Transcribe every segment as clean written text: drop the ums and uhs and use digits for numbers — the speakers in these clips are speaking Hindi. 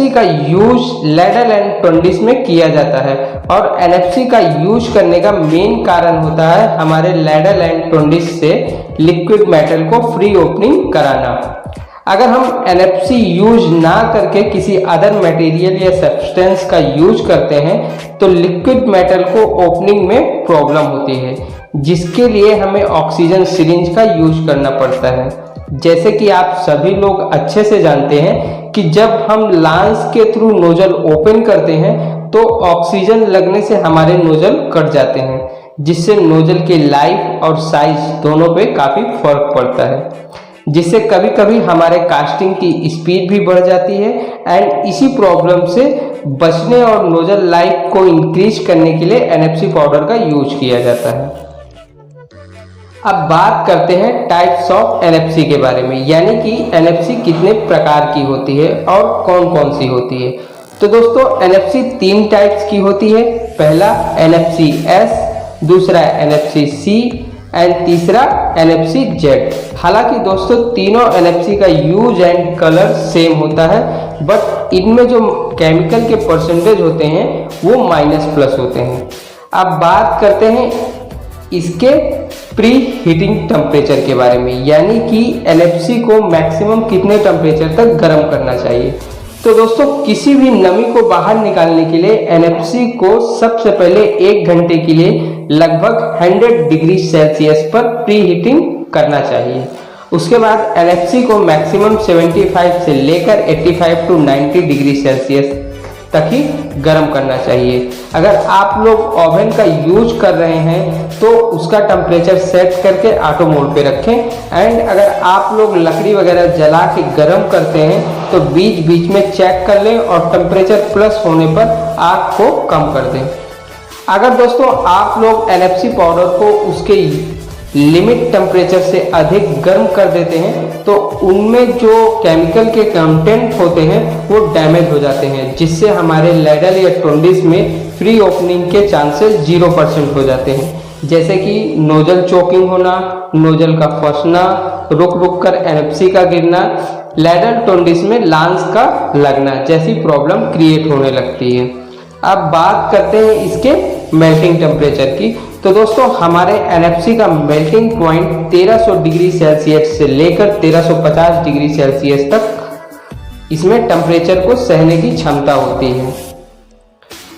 NFC का यूज लैडल एंड टोंडिस में किया जाता है और NFC का यूज करने का मेन कारण होता है हमारे लैडल एंड टोंडिस से लिक्विड मेटल को फ्री ओपनिंग कराना। अगर हम NFC यूज ना करके किसी अदर मटेरियल या सब्सटेंस का यूज करते हैं तो लिक्विड मेटल को ओपनिंग में प्रॉब्लम होती है, जिसके लिए हमें ऑक्सीजन सिरिंज का यूज करना पड़ता है। जैसे कि आप सभी लोग अच्छे से जानते हैं कि जब हम लांस के थ्रू नोजल ओपन करते हैं तो ऑक्सीजन लगने से हमारे नोजल कट जाते हैं, जिससे नोजल के लाइफ और साइज दोनों पे काफ़ी फर्क पड़ता है, जिससे कभी कभी हमारे कास्टिंग की स्पीड भी बढ़ जाती है। एंड इसी प्रॉब्लम से बचने और नोजल लाइफ को इंक्रीज करने के लिए NFC पाउडर का यूज किया जाता है। अब बात करते हैं टाइप्स ऑफ NFC के बारे में, यानी कि NFC कितने प्रकार की होती है और कौन कौन सी होती है। तो दोस्तों NFC 3 टाइप्स की होती है। पहला NFC S, दूसरा NFC C एंड तीसरा NFC Z। हालांकि दोस्तों तीनों NFC का यूज एंड कलर सेम होता है, बट इनमें जो केमिकल के परसेंटेज होते हैं वो -+ होते हैं। अब बात करते हैं इसके प्री हीटिंग टेम्परेचर के बारे में, यानी कि NFC को मैक्सिमम कितने टेम्परेचर तक गर्म करना चाहिए। तो दोस्तों किसी भी नमी को बाहर निकालने के लिए NFC को सबसे पहले 1 घंटे के लिए लगभग 100 डिग्री सेल्सियस पर प्री हीटिंग करना चाहिए। उसके बाद NFC को मैक्सिमम 75 से लेकर 85 to 90 डिग्री सेल्सियस तक ही गर्म करना चाहिए। अगर आप लोग ओवन का यूज कर रहे हैं तो उसका टेम्परेचर सेट करके ऑटो मोड पे रखें। एंड अगर आप लोग लकड़ी वगैरह जला के गर्म करते हैं तो बीच बीच में चेक कर लें और टेम्परेचर प्लस होने पर आग को कम कर दें। अगर दोस्तों आप लोग NFC पाउडर को उसके लिमिट टेम्परेचर से अधिक गर्म कर देते हैं तो उनमें जो केमिकल के कंटेंट होते हैं वो डैमेज हो जाते हैं, जिससे हमारे लैडल या टोंडिस में फ्री ओपनिंग के चांसेस 0% हो जाते हैं। जैसे कि नोजल चोकिंग होना, नोजल का फंसना, रुक रुक कर NFC का गिरना, लैडल टोंडिस में लांस का लगना जैसी प्रॉब्लम क्रिएट होने लगती है। अब बात करते हैं इसके मेल्टिंग टेम्परेचर की। तो दोस्तों हमारे NFC का मेल्टिंग पॉइंट 1300 डिग्री सेल्सियस से लेकर 1350 डिग्री सेल्सियस तक इसमें टेम्परेचर को सहने की क्षमता होती है।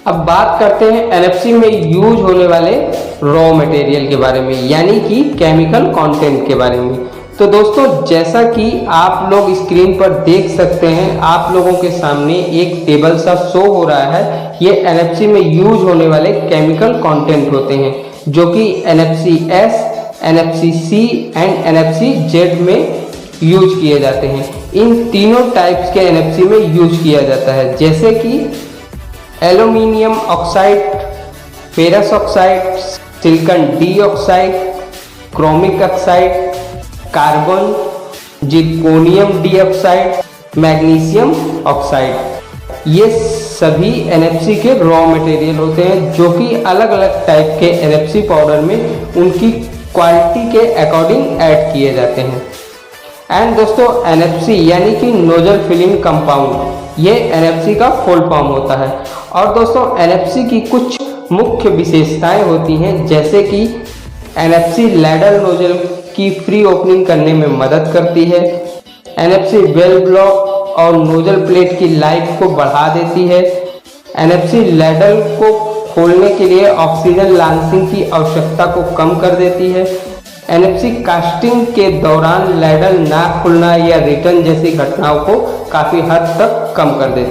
अब बात करते हैं NFC में यूज होने वाले रॉ मटेरियल के बारे में, यानी कि केमिकल कंटेंट के बारे में। तो दोस्तों जैसा कि आप लोग स्क्रीन पर देख सकते हैं, आप लोगों के सामने एक टेबल सा शो हो रहा है। ये NFC में यूज होने वाले केमिकल कंटेंट होते हैं, जो कि NFC S, NFC C and NFC Z में यूज किए जाते हैं। इन तीनों टाइप्स के NFC में यूज किया जाता है, जैसे कि aluminium oxide, ferrous oxide, silicon dioxide, chromic oxide, carbon, zirconium dioxide, magnesium oxide. ये सभी NFC के रॉ मटेरियल होते हैं, जो कि अलग अलग टाइप के NFC पाउडर में उनकी क्वालिटी के अकॉर्डिंग ऐड किए जाते हैं। एंड दोस्तों NFC यानी कि नोजल फिलिंग कंपाउंड, ये NFC का फुल फॉर्म होता है। और दोस्तों NFC की कुछ मुख्य विशेषताएं होती हैं, जैसे कि NFC लैडल नोजल की फ्री ओपनिंग करने में मदद करती है। NFC वेल ब्लॉक और नोजल प्लेट की लाइफ को बढ़ा देती है। NFC लैडल को खोलने के लिए ऑक्सीजन लांसिंग की आवश्यकता को कम कर देती है। NFC कास्टिंग के दौरान लैडल ना खुलना या रिटर्न जैसी घटनाओं को काफ़ी हद तक कम कर देती है।